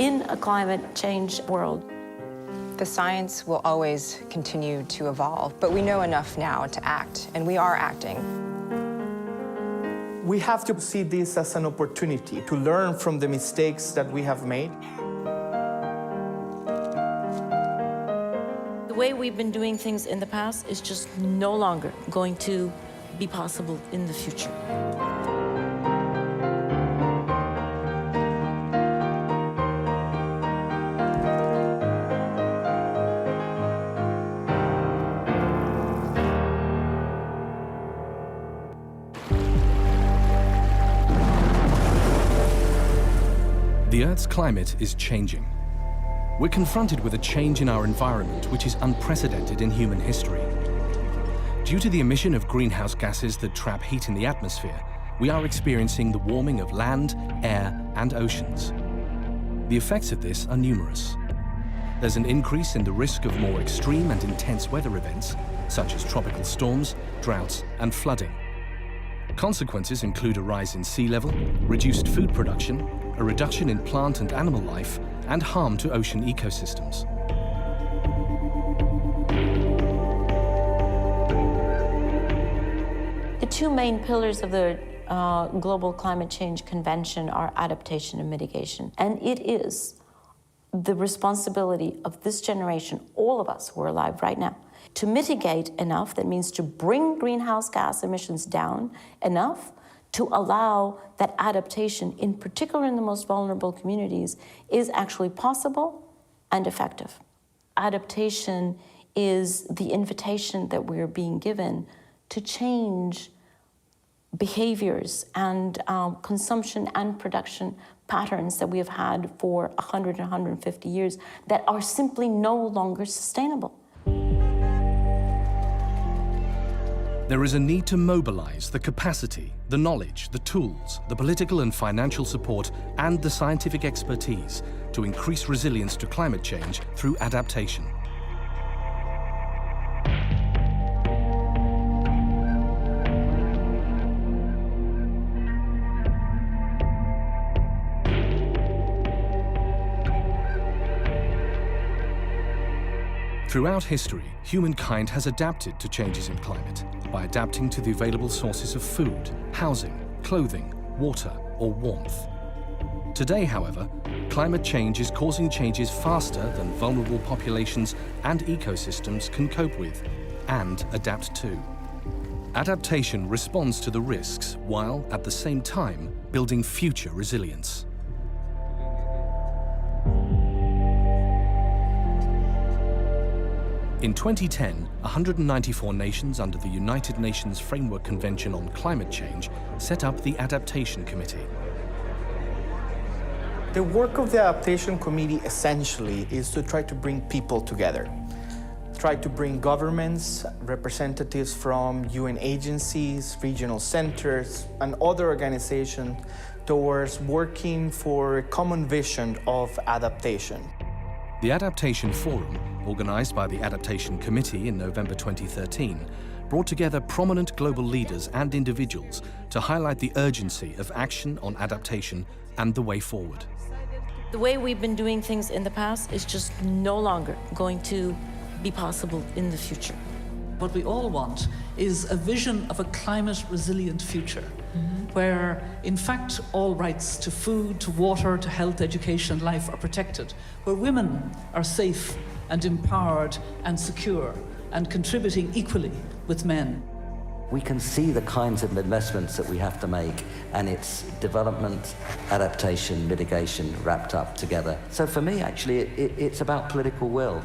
in a climate change world. The science will always continue to evolve, but we know enough now to act, and we are acting. We have to see this as an opportunity to learn from the mistakes that we have made. The way we've been doing things in the past is just no longer going to be possible in the future. The Earth's climate is changing. We're confronted with a change in our environment which is unprecedented in human history. Due to the emission of greenhouse gases that trap heat in the atmosphere, we are experiencing the warming of land, air, and oceans. The effects of this are numerous. There's an increase in the risk of more extreme and intense weather events, such as tropical storms, droughts, and flooding. Consequences include a rise in sea level, reduced food production, a reduction in plant and animal life, and harm to ocean ecosystems. The two main pillars of the Global Climate Change Convention are adaptation and mitigation. And it is the responsibility of this generation, all of us who are alive right now, to mitigate enough, that means to bring greenhouse gas emissions down enough to allow that adaptation, in particular in the most vulnerable communities, is actually possible and effective. Adaptation is the invitation that we're being given to change behaviors and consumption and production patterns that we have had for 100 and 150 years that are simply no longer sustainable. There is a need to mobilize the capacity, the knowledge, the tools, the political and financial support, and the scientific expertise to increase resilience to climate change through adaptation. Throughout history, humankind has adapted to changes in climate by adapting to the available sources of food, housing, clothing, water, or warmth. Today, however, climate change is causing changes faster than vulnerable populations and ecosystems can cope with and adapt to. Adaptation responds to the risks while, at the same time, building future resilience. In 2010, 194 nations under the United Nations Framework Convention on Climate Change set up the Adaptation Committee. The work of the Adaptation Committee essentially is to try to bring people together. Try to bring governments, representatives from UN agencies, regional centers, and other organizations towards working for a common vision of adaptation. The Adaptation Forum, organized by the Adaptation Committee in November 2013, brought together prominent global leaders and individuals to highlight the urgency of action on adaptation and the way forward. The way we've been doing things in the past is just no longer going to be possible in the future. What we all want is a vision of a climate-resilient future, where, in fact, all rights to food, to water, to health, education, and life are protected, where women are safe and empowered and secure and contributing equally with men. We can see the kinds of investments that we have to make, and it's development, adaptation, mitigation wrapped up together. So for me, actually, it's about political will.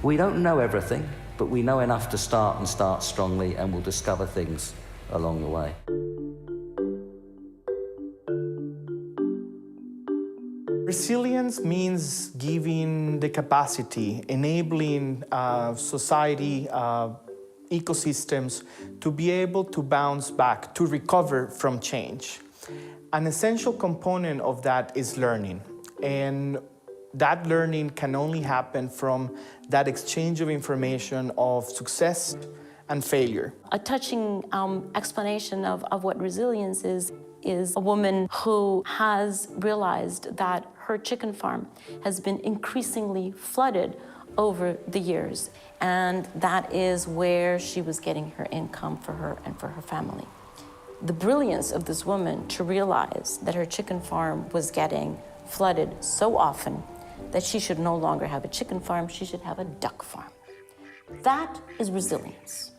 We don't know everything, but we know enough to start strongly, and we'll discover things along the way. Resilience means giving the capacity, enabling society, ecosystems to be able to bounce back, to recover from change. An essential component of that is learning. And that learning can only happen from that exchange of information of success and failure. A touching explanation of what resilience is a woman who has realized that her chicken farm has been increasingly flooded over the years, and that is where she was getting her income for her and for her family. The brilliance of this woman to realize that her chicken farm was getting flooded so often that she should no longer have a chicken farm, she should have a duck farm. That is resilience.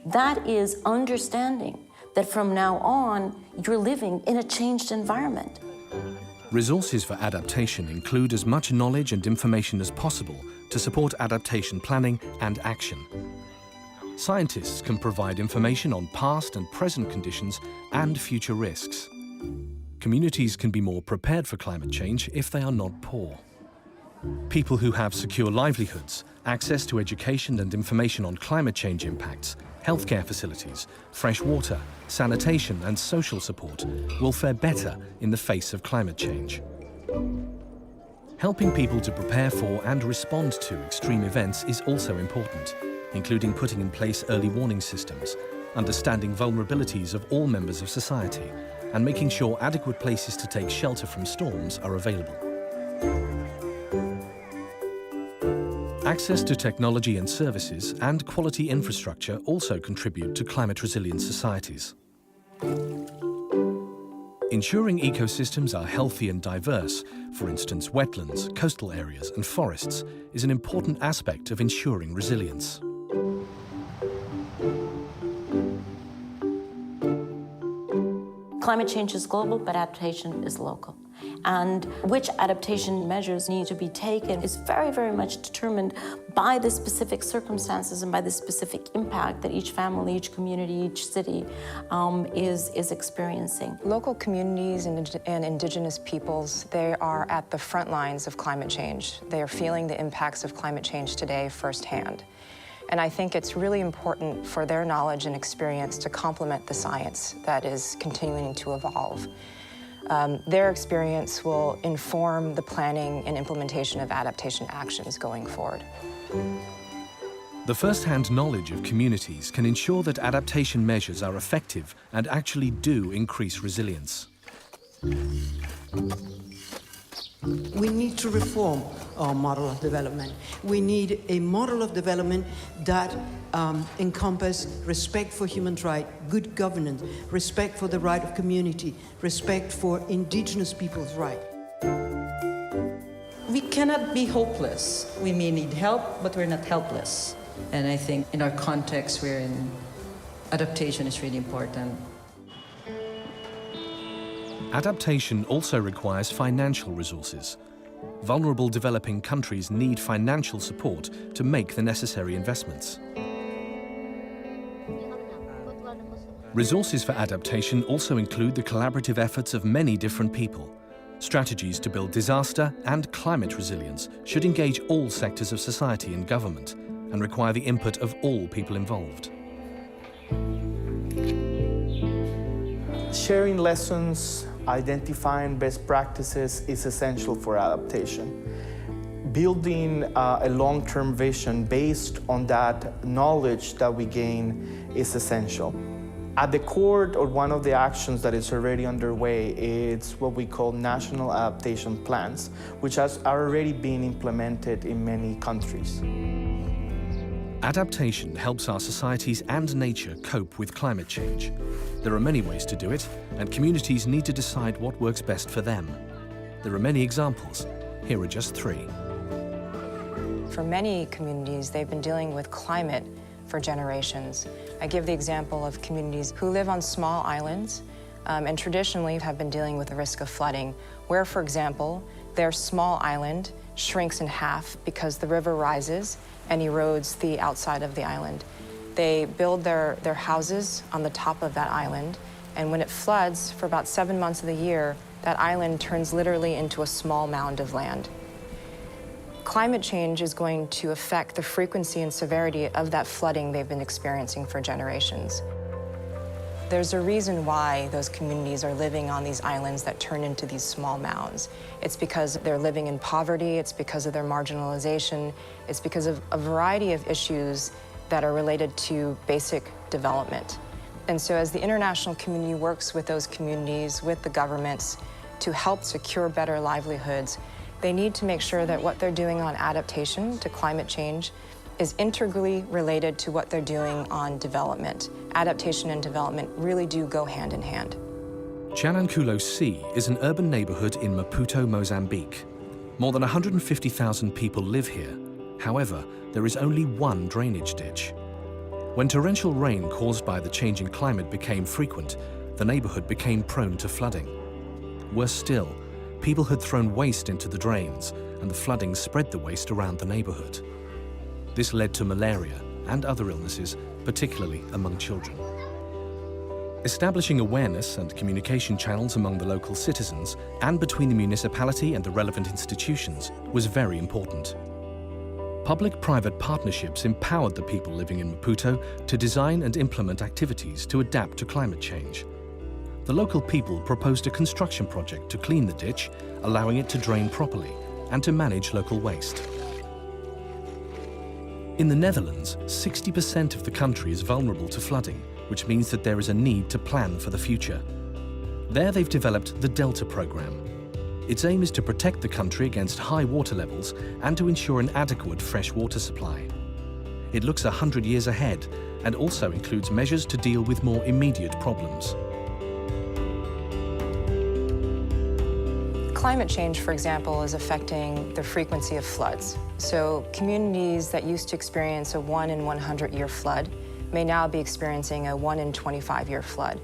That is understanding that from now on, you're living in a changed environment. Resources for adaptation include as much knowledge and information as possible to support adaptation planning and action. Scientists can provide information on past and present conditions and future risks. Communities can be more prepared for climate change if they are not poor. People who have secure livelihoods, access to education and information on climate change impacts, healthcare facilities, fresh water, sanitation and social support will fare better in the face of climate change. Helping people to prepare for and respond to extreme events is also important, including putting in place early warning systems, understanding vulnerabilities of all members of society, and making sure adequate places to take shelter from storms are available. Access to technology and services and quality infrastructure also contribute to climate-resilient societies. Ensuring ecosystems are healthy and diverse, for instance wetlands, coastal areas and forests, is an important aspect of ensuring resilience. Climate change is global, but adaptation is local. And which adaptation measures need to be taken is very, very much determined by the specific circumstances and by the specific impact that each family, each community, each city is experiencing. Local communities and indigenous peoples, they are at the front lines of climate change. They are feeling the impacts of climate change today firsthand. And I think it's really important for their knowledge and experience to complement the science that is continuing to evolve. Their experience will inform the planning and implementation of adaptation actions going forward. The first-hand knowledge of communities can ensure that adaptation measures are effective and actually do increase resilience. We need to reform our model of development. We need a model of development that encompasses respect for human rights, good governance, respect for the right of community, respect for indigenous people's rights. We cannot be hopeless. We may need help, but we're not helpless. And I think in our context, wherein adaptation is really important. Adaptation also requires financial resources. Vulnerable developing countries need financial support to make the necessary investments. Resources for adaptation also include the collaborative efforts of many different people. Strategies to build disaster and climate resilience should engage all sectors of society and government and require the input of all people involved. Sharing lessons, identifying best practices is essential for adaptation. Building a long-term vision based on that knowledge that we gain is essential. At the core, or one of the actions that is already underway, is what we call national adaptation plans, which are already being implemented in many countries. Adaptation helps our societies and nature cope with climate change. There are many ways to do it, and communities need to decide what works best for them. There are many examples. Here are just three. For many communities, they've been dealing with climate for generations. I give the example of communities who live on small islands and traditionally have been dealing with the risk of flooding, where, for example, their small island shrinks in half because the river rises and erodes the outside of the island. They build their houses on the top of that island, and when it floods for about 7 months of the year, that island turns literally into a small mound of land. Climate change is going to affect the frequency and severity of that flooding they've been experiencing for generations. There's a reason why those communities are living on these islands that turn into these small mounds. It's because they're living in poverty, it's because of their marginalization, it's because of a variety of issues that are related to basic development. And so as the international community works with those communities, with the governments, to help secure better livelihoods, they need to make sure that what they're doing on adaptation to climate change is integrally related to what they're doing on development. Adaptation and development really do go hand in hand. Chanankulo C is an urban neighborhood in Maputo, Mozambique. More than 150,000 people live here. However, there is only one drainage ditch. When torrential rain caused by the changing climate became frequent, the neighborhood became prone to flooding. Worse still, people had thrown waste into the drains, and the flooding spread the waste around the neighborhood. This led to malaria and other illnesses, particularly among children. Establishing awareness and communication channels among the local citizens and between the municipality and the relevant institutions was very important. Public-private partnerships empowered the people living in Maputo to design and implement activities to adapt to climate change. The local people proposed a construction project to clean the ditch, allowing it to drain properly, and to manage local waste. In the Netherlands, 60% of the country is vulnerable to flooding, which means that there is a need to plan for the future. There they've developed the Delta program. Its aim is to protect the country against high water levels and to ensure an adequate fresh water supply. It looks 100 years ahead and also includes measures to deal with more immediate problems. Climate change, for example, is affecting the frequency of floods. So communities that used to experience a 1 in 100-year flood may now be experiencing a 1 in 25-year flood.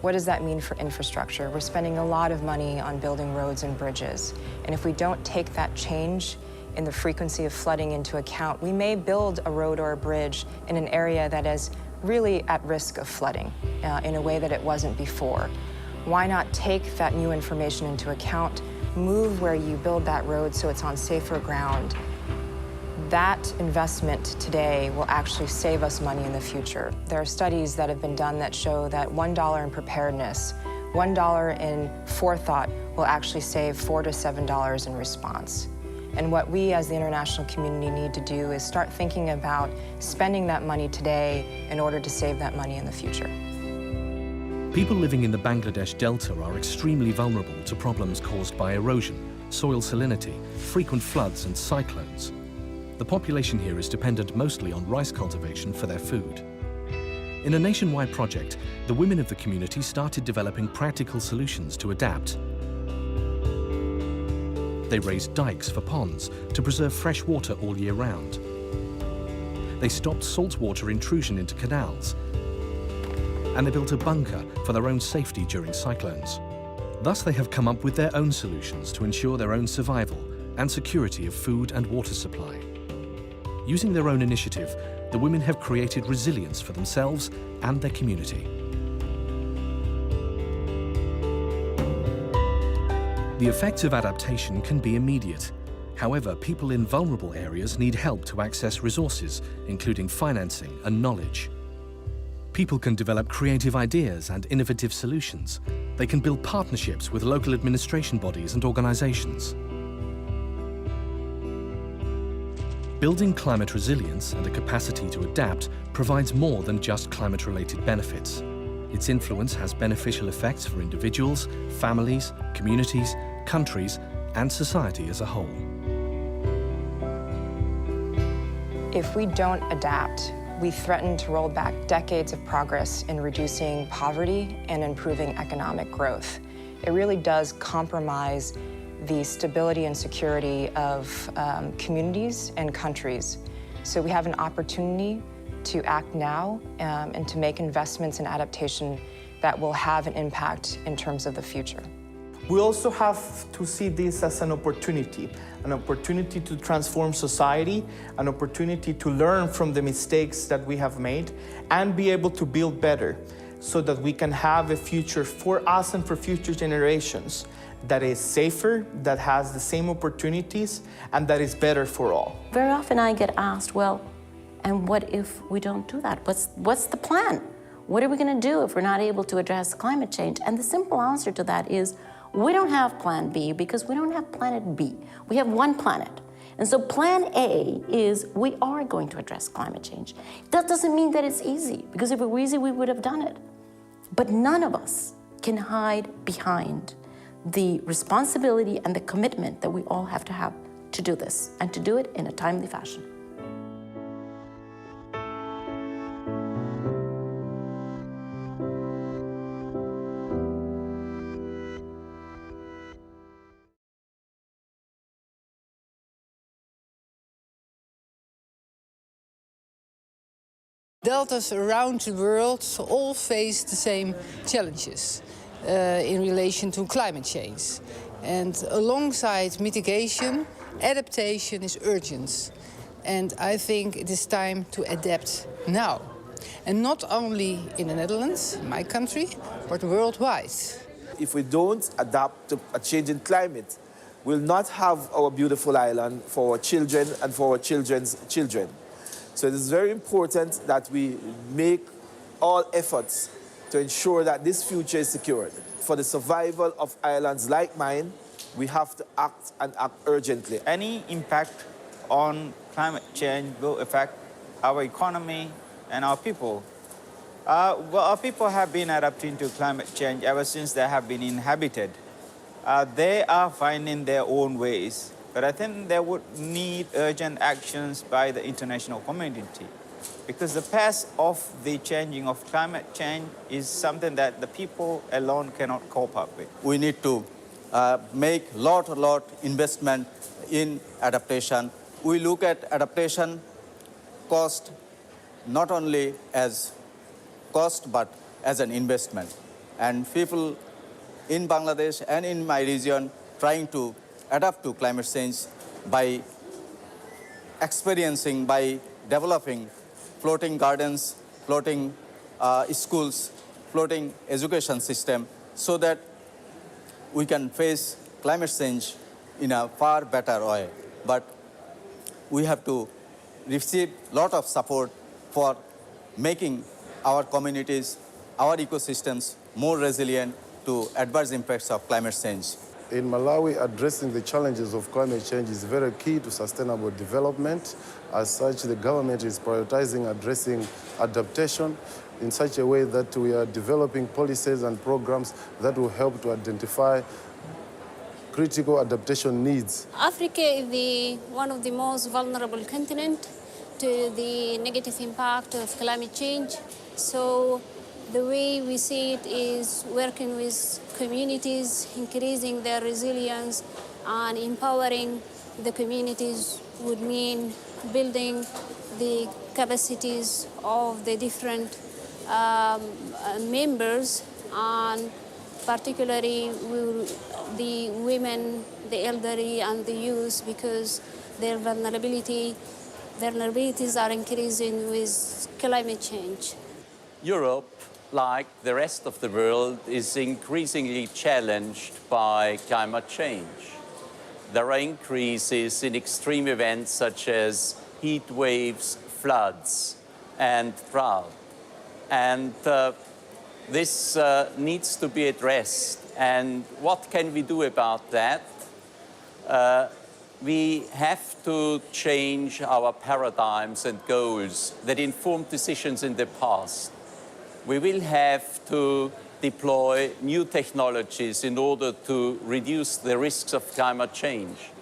What does that mean for infrastructure? We're spending a lot of money on building roads and bridges. And if we don't take that change in the frequency of flooding into account, we may build a road or a bridge in an area that is really at risk of flooding in a way that it wasn't before. Why not take that new information into account, move where you build that road so it's on safer ground? That investment today will actually save us money in the future. There are studies that have been done that show that $1 in preparedness, $1 in forethought will actually save $4 to $7 in response. And what we as the international community need to do is start thinking about spending that money today in order to save that money in the future. People living in the Bangladesh Delta are extremely vulnerable to problems caused by erosion, soil salinity, frequent floods and cyclones. The population here is dependent mostly on rice cultivation for their food. In a nationwide project, the women of the community started developing practical solutions to adapt. They raised dikes for ponds to preserve fresh water all year round. They stopped saltwater intrusion into canals, and they built a bunker for their own safety during cyclones. Thus, they have come up with their own solutions to ensure their own survival and security of food and water supply. Using their own initiative, the women have created resilience for themselves and their community. The effects of adaptation can be immediate. However, people in vulnerable areas need help to access resources, including financing and knowledge. People can develop creative ideas and innovative solutions. They can build partnerships with local administration bodies and organizations. Building climate resilience and a capacity to adapt provides more than just climate-related benefits. Its influence has beneficial effects for individuals, families, communities, countries, and society as a whole. If we don't adapt, we threaten to roll back decades of progress in reducing poverty and improving economic growth. It really does compromise the stability and security of communities and countries. So we have an opportunity to act now and to make investments in adaptation that will have an impact in terms of the future. We also have to see this as an opportunity to transform society, an opportunity to learn from the mistakes that we have made and be able to build better so that we can have a future for us and for future generations that is safer, that has the same opportunities, and that is better for all. Very often I get asked, well, and what if we don't do that? What's the plan? What are we going to do if we're not able to address climate change? And the simple answer to that is, we don't have plan B because we don't have planet B. We have one planet. And so plan A is we are going to address climate change. That doesn't mean that it's easy, because if it were easy, we would have done it. But none of us can hide behind the responsibility and the commitment that we all have to do this, and to do it in a timely fashion. Deltas around the world all face the same challenges in relation to climate change. And alongside mitigation, adaptation is urgent. And I think it is time to adapt now. And not only in the Netherlands, my country, but worldwide. If we don't adapt to a changing climate, we'll not have our beautiful island for our children and for our children's children. So it is very important that we make all efforts to ensure that this future is secured. For the survival of islands like mine, we have to act and act urgently. Any impact on climate change will affect our economy and our people. Our people have been adapting to climate change ever since they have been inhabited. They are finding their own ways. But I think there would need urgent actions by the international community, because the pace of the changing of climate change is something that the people alone cannot cope up with. We need to make lot investment in adaptation. We look at adaptation cost not only as cost but as an investment. And people in Bangladesh and in my region trying to adapt to climate change by experiencing, by developing floating gardens, floating schools, floating education system, so that we can face climate change in a far better way. But we have to receive a lot of support for making our communities, our ecosystems more resilient to adverse impacts of climate change. In Malawi, addressing the challenges of climate change is very key to sustainable development. As such, the government is prioritizing addressing adaptation in such a way that we are developing policies and programs that will help to identify critical adaptation needs. Africa is one of the most vulnerable continents to the negative impact of climate change. So the way we see it is working with communities, increasing their resilience, and empowering the communities would mean building the capacities of the different members, and particularly the women, the elderly, and the youth, because their vulnerabilities are increasing with climate change. Europe, like the rest of the world, is increasingly challenged by climate change. There are increases in extreme events such as heat waves, floods, and drought. And this needs to be addressed. And what can we do about that? We have to change our paradigms and goals that informed decisions in the past. We will have to deploy new technologies in order to reduce the risks of climate change.